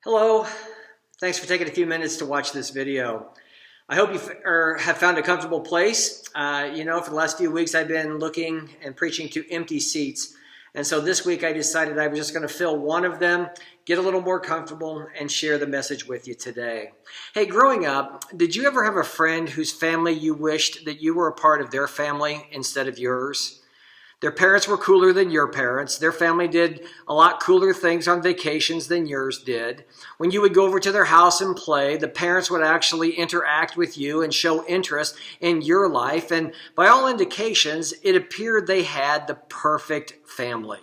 Hello, thanks for taking a few minutes to watch this video. I hope you have found a comfortable place. For the last few weeks I've been looking and preaching to empty seats. And so this week I decided I was just going to fill one of them, get a little more comfortable, and share the message with you today. Hey, growing up, did you ever have a friend whose family you wished that you were a part of their family instead of yours? Their parents were cooler than your parents. Their family did a lot cooler things on vacations than yours did. When you would go over to their house and play, the parents would actually interact with you and show interest in your life. And by all indications, it appeared they had the perfect family.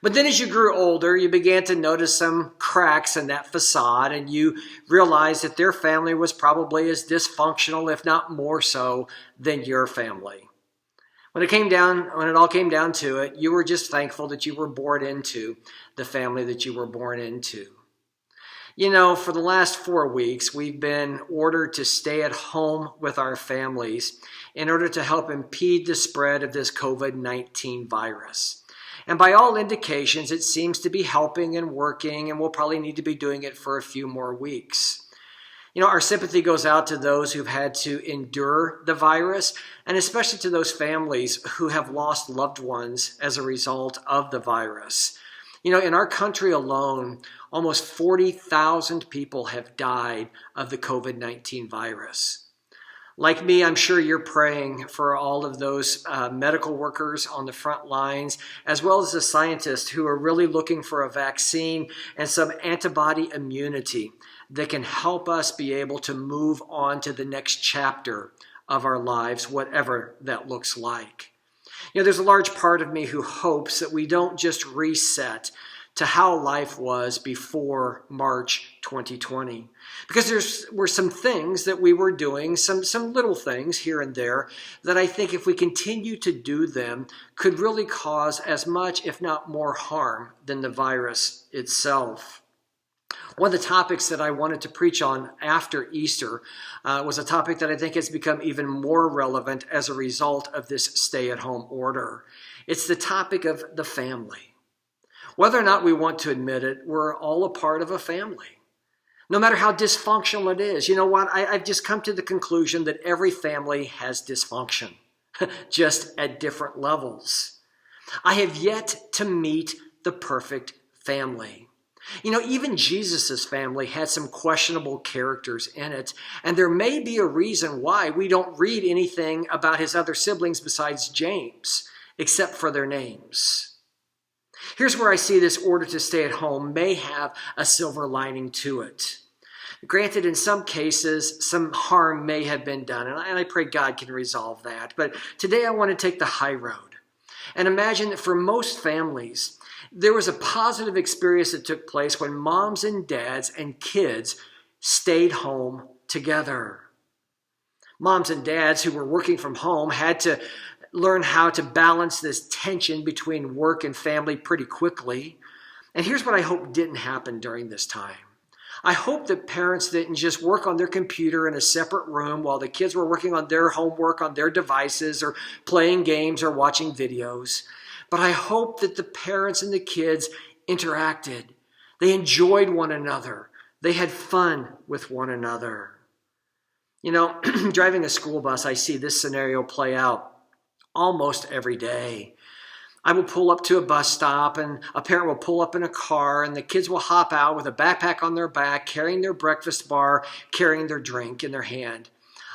But then as you grew older, you began to notice some cracks in that facade, and you realized that their family was probably as dysfunctional, if not more so, than your family. When it all came down to it, you were just thankful that you were born into the family that you were born into. For the last 4 weeks, we've been ordered to stay at home with our families in order to help impede the spread of this COVID-19 virus. And by all indications, it seems to be helping and working, and we'll probably need to be doing it for a few more weeks. Our sympathy goes out to those who've had to endure the virus, and especially to those families who have lost loved ones as a result of the virus. In our country alone, almost 40,000 people have died of the COVID-19 virus. Like me, I'm sure you're praying for all of those medical workers on the front lines, as well as the scientists who are really looking for a vaccine and some antibody immunity that can help us be able to move on to the next chapter of our lives, whatever that looks like. There's a large part of me who hopes that we don't just reset to how life was before March 2020. Because there were some things that we were doing, some little things here and there, that I think if we continue to do them could really cause as much, if not more, harm than the virus itself. One of the topics that I wanted to preach on after Easter was a topic that I think has become even more relevant as a result of this stay-at-home order. It's the topic of the family. Whether or not we want to admit it, we're all a part of a family. No matter how dysfunctional it is. You know what? I've just come to the conclusion that every family has dysfunction, just at different levels. I have yet to meet the perfect family. Even Jesus' family had some questionable characters in it, and there may be a reason why we don't read anything about his other siblings besides James, except for their names. Here's where I see this order to stay at home may have a silver lining to it. Granted, in some cases, some harm may have been done, and I pray God can resolve that. But today I want to take the high road and imagine that for most families, there was a positive experience that took place when moms and dads and kids stayed home together. Moms and dads who were working from home had to learn how to balance this tension between work and family pretty quickly. And here's what I hope didn't happen during this time. I hope that parents didn't just work on their computer in a separate room while the kids were working on their homework on their devices or playing games or watching videos. But I hope that the parents and the kids interacted. They enjoyed one another. They had fun with one another. Driving a school bus, I see this scenario play out almost every day. I will pull up to a bus stop and a parent will pull up in a car and the kids will hop out with a backpack on their back, carrying their breakfast bar, carrying their drink in their hand.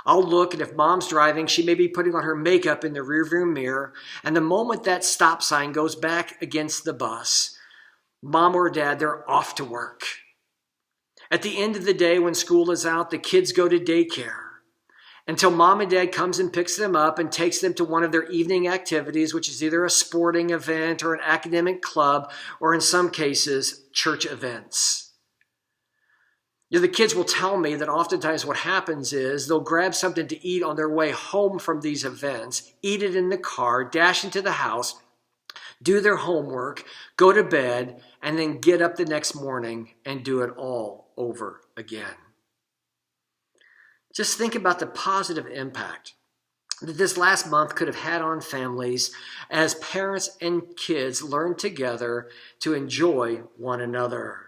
I'll look, and if mom's driving, she may be putting on her makeup in the rearview mirror, and the moment that stop sign goes back against the bus, mom or dad, they're off to work. At the end of the day, when school is out, the kids go to daycare until mom and dad comes and picks them up and takes them to one of their evening activities, which is either a sporting event or an academic club, or in some cases, church events. The kids will tell me that oftentimes what happens is they'll grab something to eat on their way home from these events, eat it in the car, dash into the house, do their homework, go to bed, and then get up the next morning and do it all over again. Just think about the positive impact that this last month could have had on families as parents and kids learn together to enjoy one another.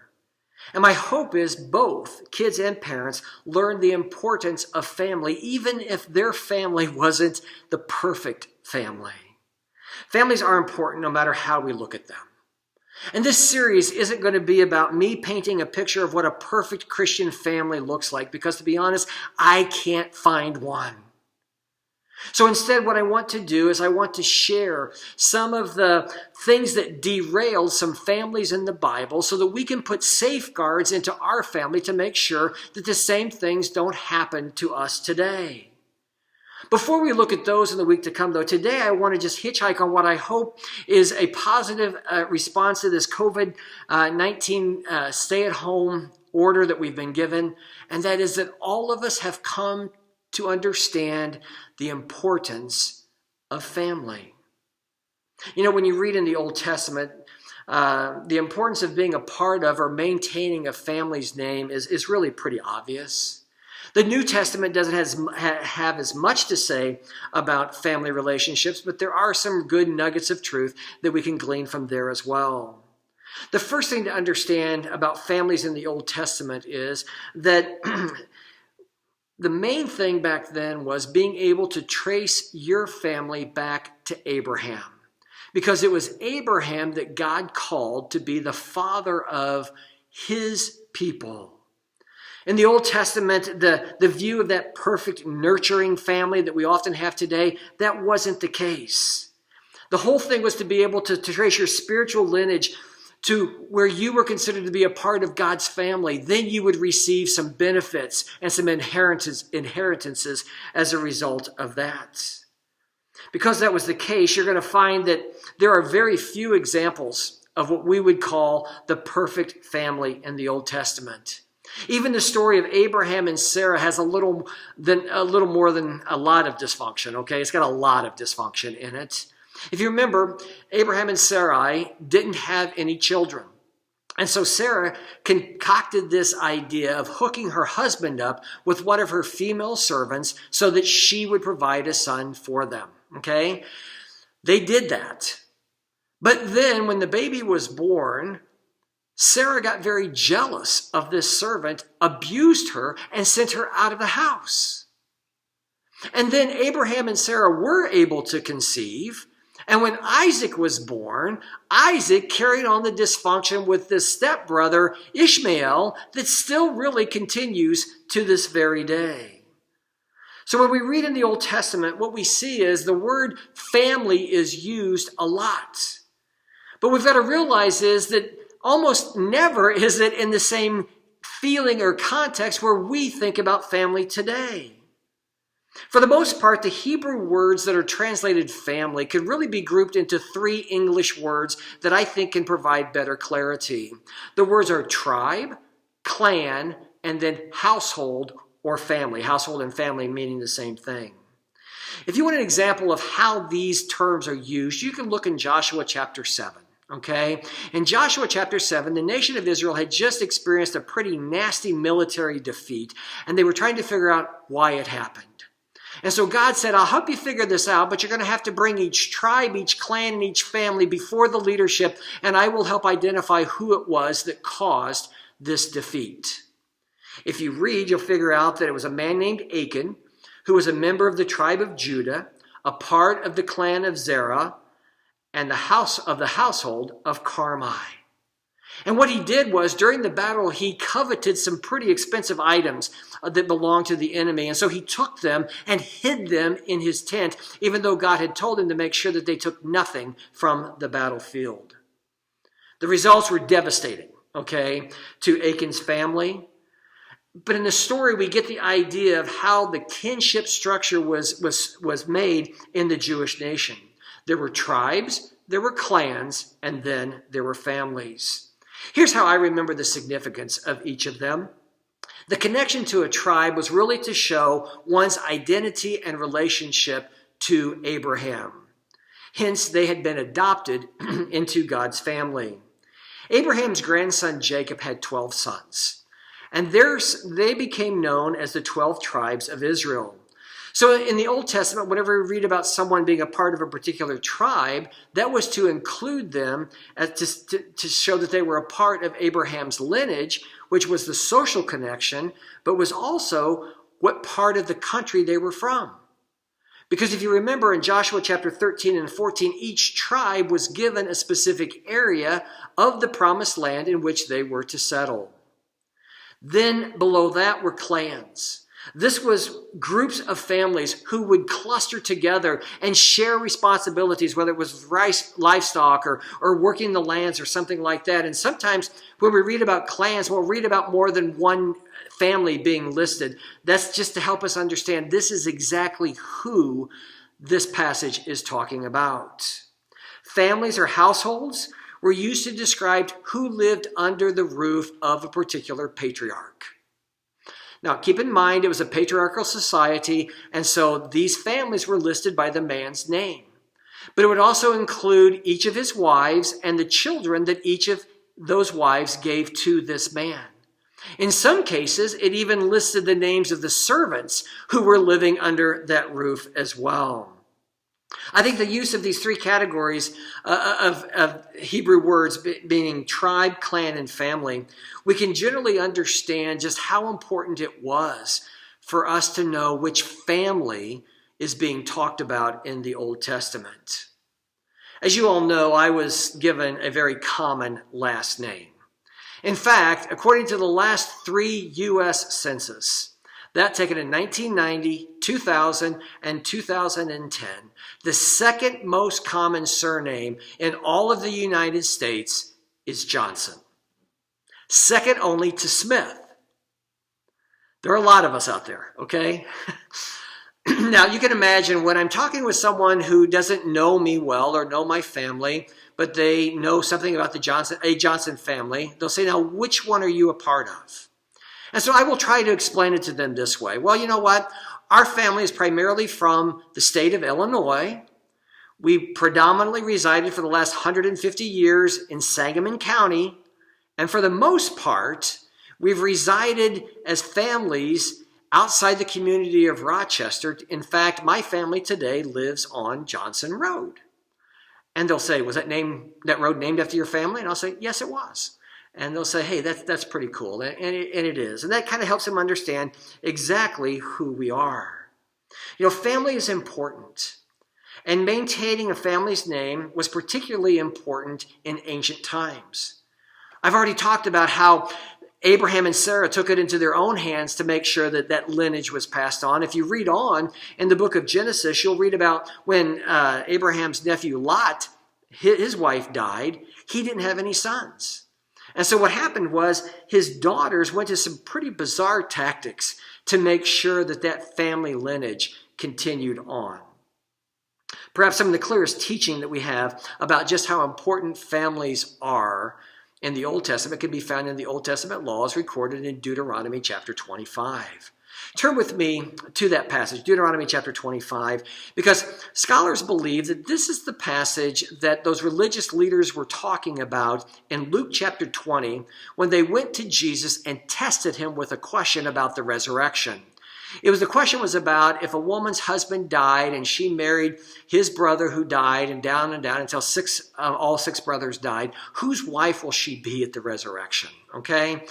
And my hope is both kids and parents learn the importance of family, even if their family wasn't the perfect family. Families are important no matter how we look at them. And this series isn't going to be about me painting a picture of what a perfect Christian family looks like, because to be honest, I can't find one. So instead, what I want to do is I want to share some of the things that derailed some families in the Bible so that we can put safeguards into our family to make sure that the same things don't happen to us today. Before we look at those in the week to come, though, today I want to just hitchhike on what I hope is a positive response to this COVID-19 stay-at-home order that we've been given, and that is that all of us have come to understand the importance of family. You know, when you read in the Old Testament, the importance of being a part of or maintaining a family's name is really pretty obvious. The New Testament doesn't have as much to say about family relationships, but there are some good nuggets of truth that we can glean from there as well. The first thing to understand about families in the Old Testament is that the main thing back then was being able to trace your family back to Abraham, because it was Abraham that God called to be the father of his people. In the Old Testament, the view of that perfect nurturing family that we often have today, that wasn't the case. The whole thing was to be able to trace your spiritual lineage to where you were considered to be a part of God's family. Then you would receive some benefits and some inheritances as a result of that. Because that was the case, you're going to find that there are very few examples of what we would call the perfect family in the Old Testament. Even the story of Abraham and Sarah has a little more than a lot of dysfunction, okay? It's got a lot of dysfunction in it. If you remember, Abraham and Sarai didn't have any children. And so Sarah concocted this idea of hooking her husband up with one of her female servants so that she would provide a son for them, okay? They did that. But then when the baby was born, Sarah got very jealous of this servant, abused her, and sent her out of the house. And then Abraham and Sarah were able to conceive. And when Isaac was born, Isaac carried on the dysfunction with this stepbrother, Ishmael, that still really continues to this very day. So when we read in the Old Testament, what we see is the word family is used a lot. But we've got to realize is that almost never is it in the same feeling or context where we think about family today. For the most part, the Hebrew words that are translated family could really be grouped into three English words that I think can provide better clarity. The words are tribe, clan, and then household or family. Household and family meaning the same thing. If you want an example of how these terms are used, you can look in Joshua chapter 7. Okay? In Joshua chapter 7, the nation of Israel had just experienced a pretty nasty military defeat, and they were trying to figure out why it happened. And so God said, I'll help you figure this out, but you're going to have to bring each tribe, each clan, and each family before the leadership, and I will help identify who it was that caused this defeat. If you read, you'll figure out that it was a man named Achan, who was a member of the tribe of Judah, a part of the clan of Zerah, and the household of Carmi. And what he did was, during the battle, he coveted some pretty expensive items that belonged to the enemy. And so he took them and hid them in his tent, even though God had told him to make sure that they took nothing from the battlefield. The results were devastating, okay, to Achan's family. But in the story, we get the idea of how the kinship structure was made in the Jewish nation. There were tribes, there were clans, and then there were families. Here's how I remember the significance of each of them. The connection to a tribe was really to show one's identity and relationship to Abraham. Hence, they had been adopted into God's family. Abraham's grandson Jacob had 12 sons, and they became known as the 12 tribes of Israel. So in the Old Testament, whenever we read about someone being a part of a particular tribe, that was to include them to show that they were a part of Abraham's lineage, which was the social connection, but was also what part of the country they were from. Because if you remember in Joshua chapter 13 and 14, each tribe was given a specific area of the promised land in which they were to settle. Then below that were clans. This was groups of families who would cluster together and share responsibilities, whether it was livestock or working the lands or something like that. And sometimes when we read about clans, we'll read about more than one family being listed. That's just to help us understand this is exactly who this passage is talking about. Families or households were used to describe who lived under the roof of a particular patriarch. Now, keep in mind, it was a patriarchal society, and so these families were listed by the man's name. But it would also include each of his wives and the children that each of those wives gave to this man. In some cases, it even listed the names of the servants who were living under that roof as well. I think the use of these three categories of Hebrew words, being tribe, clan, and family, we can generally understand just how important it was for us to know which family is being talked about in the Old Testament. As you all know, I was given a very common last name. In fact, according to the last 3 U.S. census, that taken in 1990, 2000, and 2010, the second most common surname in all of the United States is Johnson. Second only to Smith. There are a lot of us out there, okay? Now, you can imagine when I'm talking with someone who doesn't know me well or know my family, but they know something about a Johnson family, they'll say, now, which one are you a part of? And so I will try to explain it to them this way. Well, you know what? Our family is primarily from the state of Illinois. We predominantly resided for the last 150 years in Sangamon County. And for the most part, we've resided as families outside the community of Rochester. In fact, my family today lives on Johnson Road. And they'll say, was that road named after your family? And I'll say, yes, it was. And they'll say, hey, that's pretty cool. And it is. And that kind of helps them understand exactly who we are. You know, family is important. And maintaining a family's name was particularly important in ancient times. I've already talked about how Abraham and Sarah took it into their own hands to make sure that that lineage was passed on. If you read on in the book of Genesis, you'll read about when Abraham's nephew Lot, his wife died, he didn't have any sons. And so what happened was his daughters went to some pretty bizarre tactics to make sure that that family lineage continued on. Perhaps some of the clearest teaching that we have about just how important families are in the Old Testament can be found in the Old Testament laws recorded in Deuteronomy chapter 25. Turn with me to that passage, Deuteronomy chapter 25, because scholars believe that this is the passage that those religious leaders were talking about in Luke chapter 20 when they went to Jesus and tested him with a question about the resurrection. The question was about if a woman's husband died and she married his brother who died and down until all 6 brothers died, whose wife will she be at the resurrection? Okay?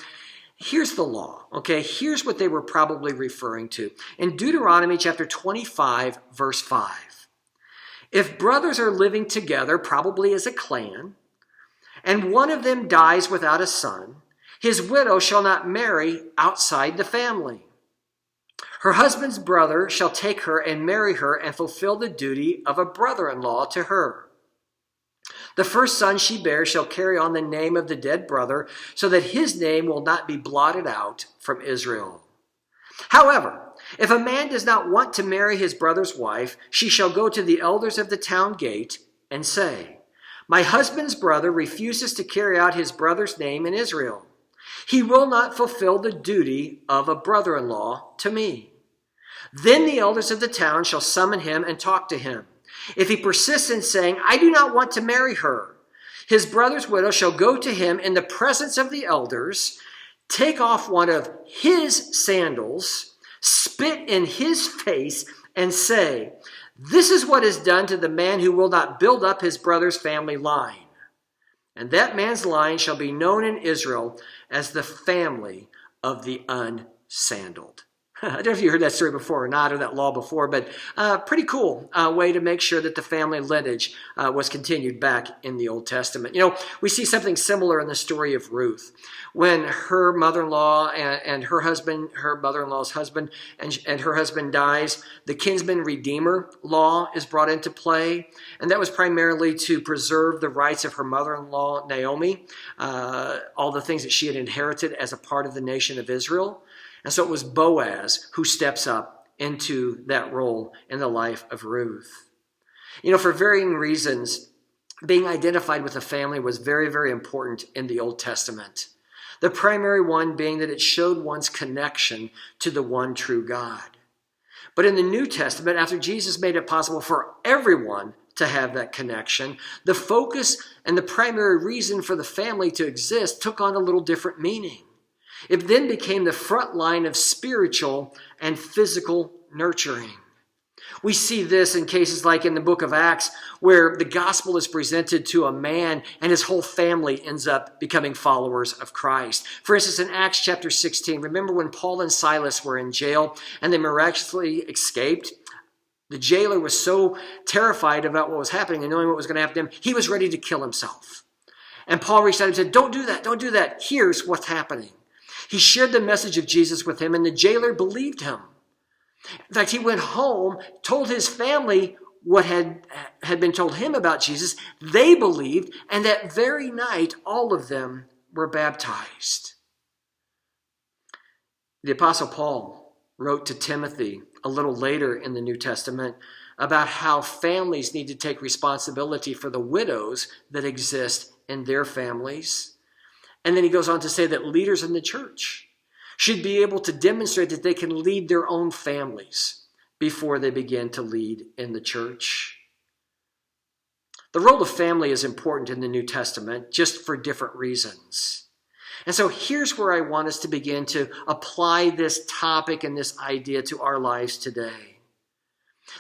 Here's the law, okay? Here's what they were probably referring to. In Deuteronomy chapter 25, verse 5, if brothers are living together, probably as a clan, and one of them dies without a son, his widow shall not marry outside the family. Her husband's brother shall take her and marry her and fulfill the duty of a brother-in-law to her. The first son she bears shall carry on the name of the dead brother, so that his name will not be blotted out from Israel. However, if a man does not want to marry his brother's wife, she shall go to the elders of the town gate and say, my husband's brother refuses to carry out his brother's name in Israel. He will not fulfill the duty of a brother-in-law to me. Then the elders of the town shall summon him and talk to him. If he persists in saying, I do not want to marry her, his brother's widow shall go to him in the presence of the elders, take off one of his sandals, spit in his face, and say, 'This is what is done to the man who will not build up his brother's family line. And that man's line shall be known in Israel as the family of the unsandaled.'" I don't know if you heard that story before or not, or that law before, but pretty cool way to make sure that the family lineage was continued back in the Old Testament. We see something similar in the story of Ruth. When her mother-in-law and her husband, her mother-in-law's husband, and her husband dies, the kinsman redeemer law is brought into play. And that was primarily to preserve the rights of her mother-in-law, Naomi, all the things that she had inherited as a part of the nation of Israel. And so it was Boaz who steps up into that role in the life of Ruth. For varying reasons, being identified with a family was very, very important in the Old Testament. The primary one being that it showed one's connection to the one true God. But in the New Testament, after Jesus made it possible for everyone to have that connection, the focus and the primary reason for the family to exist took on a little different meaning. It then became the front line of spiritual and physical nurturing. We see this in cases like in the book of Acts, where the gospel is presented to a man and his whole family ends up becoming followers of Christ. For instance, in Acts chapter 16, remember when Paul and Silas were in jail and they miraculously escaped? The jailer was so terrified about what was happening and knowing what was going to happen to him, he was ready to kill himself. And Paul reached out and said, "Don't do that, don't do that. Here's what's happening." He shared the message of Jesus with him, and the jailer believed him. In fact, he went home, told his family what had been told him about Jesus. They believed, and that very night, all of them were baptized. The Apostle Paul wrote to Timothy a little later in the New Testament about how families need to take responsibility for the widows that exist in their families. And then he goes on to say that leaders in the church should be able to demonstrate that they can lead their own families before they begin to lead in the church. The role of family is important in the New Testament, just for different reasons. And so here's where I want us to begin to apply this topic and this idea to our lives today.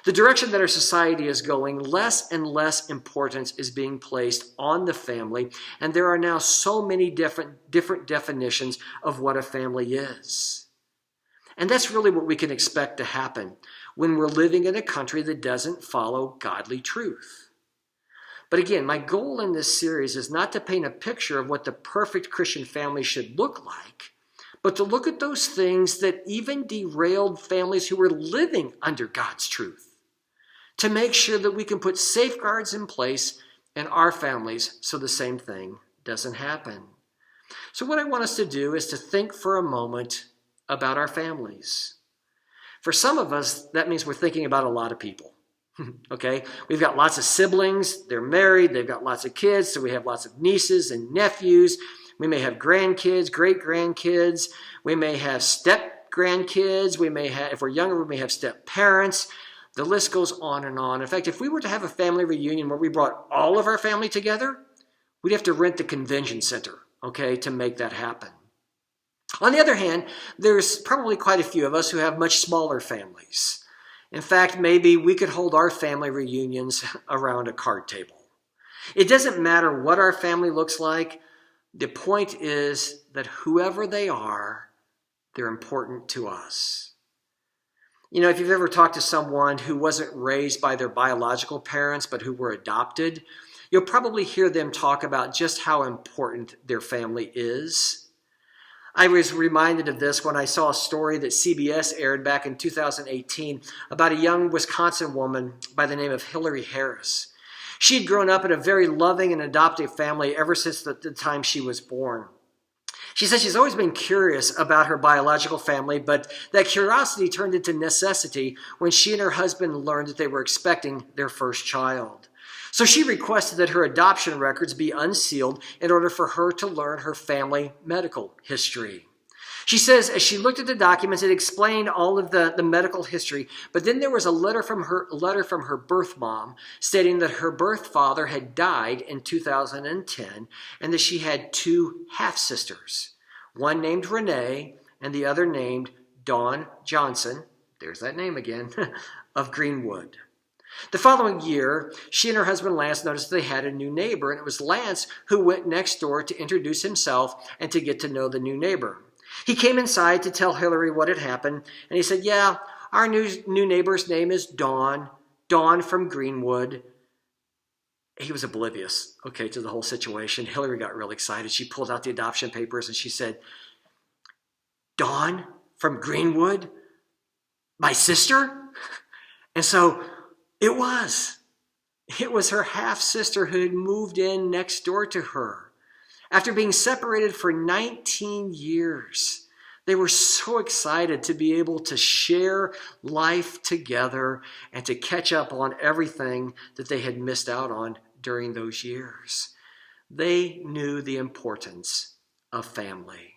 The direction that our society is going, less and less importance is being placed on the family, and there are now so many different definitions of what a family is. And that's really what we can expect to happen when we're living in a country that doesn't follow godly truth. But again, my goal in this series is not to paint a picture of what the perfect Christian family should look like, but to look at those things that even derailed families who were living under God's truth, to make sure that we can put safeguards in place in our families so the same thing doesn't happen. So what I want us to do is to think for a moment about our families. For some of us, that means we're thinking about a lot of people. Okay? We've got lots of siblings, they're married, they've got lots of kids, so we have lots of nieces and nephews. We may have grandkids, great-grandkids. We may have step-grandkids. We may have, if we're younger, we may have step-parents. The list goes on and on. In fact, if we were to have a family reunion where we brought all of our family together, we'd have to rent the convention center, okay, to make that happen. On the other hand, there's probably quite a few of us who have much smaller families. In fact, maybe we could hold our family reunions around a card table. It doesn't matter what our family looks like. The point is that whoever they are, they're important to us. If you've ever talked to someone who wasn't raised by their biological parents, but who were adopted, you'll probably hear them talk about just how important their family is. I was reminded of this when I saw a story that CBS aired back in 2018 about a young Wisconsin woman by the name of Hillary Harris. She had grown up in a very loving and adoptive family ever since the time she was born. She said she's always been curious about her biological family, but that curiosity turned into necessity when she and her husband learned that they were expecting their first child. So she requested that her adoption records be unsealed in order for her to learn her family medical history. She says as she looked at the documents, it explained all of the medical history, but then there was a letter from her birth mom stating that her birth father had died in 2010 and that she had two half-sisters, one named Renee and the other named Dawn Johnson, there's that name again, of Greenwood. The following year, she and her husband Lance noticed they had a new neighbor, and it was Lance who went next door to introduce himself and to get to know the new neighbor. He came inside to tell Hillary what had happened, and he said, yeah, our new neighbor's name is Dawn from Greenwood. He was oblivious, to the whole situation. Hillary got real excited. She pulled out the adoption papers and she said, Dawn from Greenwood? My sister? And so it was her half-sister who had moved in next door to her. After being separated for 19 years, they were so excited to be able to share life together and to catch up on everything that they had missed out on during those years. They knew the importance of family.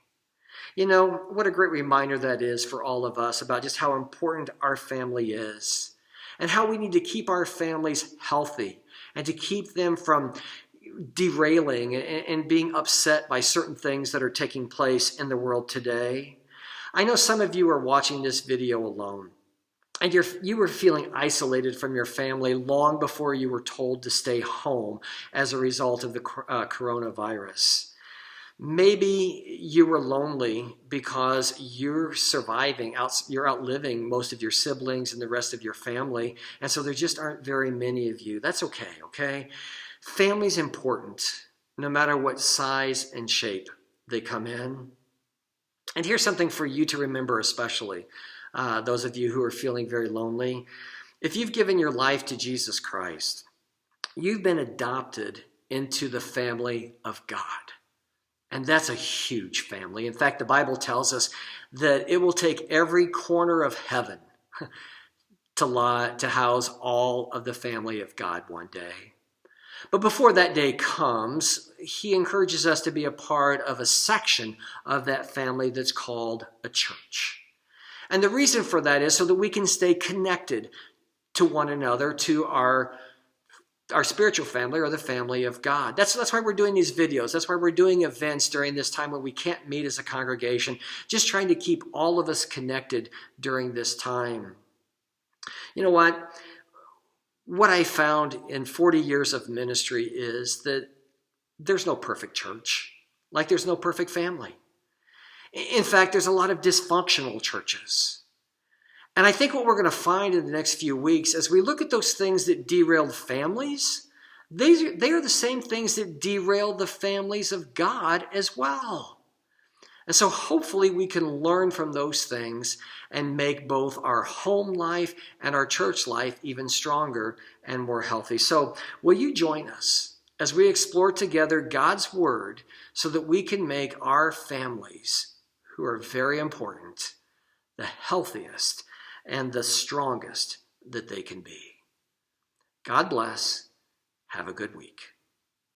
You know, what a great reminder that is for all of us about just how important our family is and how we need to keep our families healthy and to keep them from derailing and being upset by certain things that are taking place in the world today. I know some of you are watching this video alone, and you were feeling isolated from your family long before you were told to stay home as a result of the coronavirus. Maybe you were lonely because you're surviving, you're outliving most of your siblings and the rest of your family, and so there just aren't very many of you. That's okay? Family's important, no matter what size and shape they come in. And here's something for you to remember especially, those of you who are feeling very lonely. If you've given your life to Jesus Christ, you've been adopted into the family of God. And that's a huge family. In fact, the Bible tells us that it will take every corner of heaven to house all of the family of God one day. But before that day comes, he encourages us to be a part of a section of that family that's called a church. And the reason for that is so that we can stay connected to one another, to our spiritual family or the family of God. That's why we're doing these videos. That's why we're doing events during this time when we can't meet as a congregation, just trying to keep all of us connected during this time. You know what? What I found in 40 years of ministry is that there's no perfect church, like there's no perfect family. In fact, there's a lot of dysfunctional churches. And I think what we're going to find in the next few weeks, as we look at those things that derailed families, they are the same things that derailed the families of God as well. And so hopefully we can learn from those things and make both our home life and our church life even stronger and more healthy. So will you join us as we explore together God's Word so that we can make our families, who are very important, the healthiest and the strongest that they can be. God bless. Have a good week.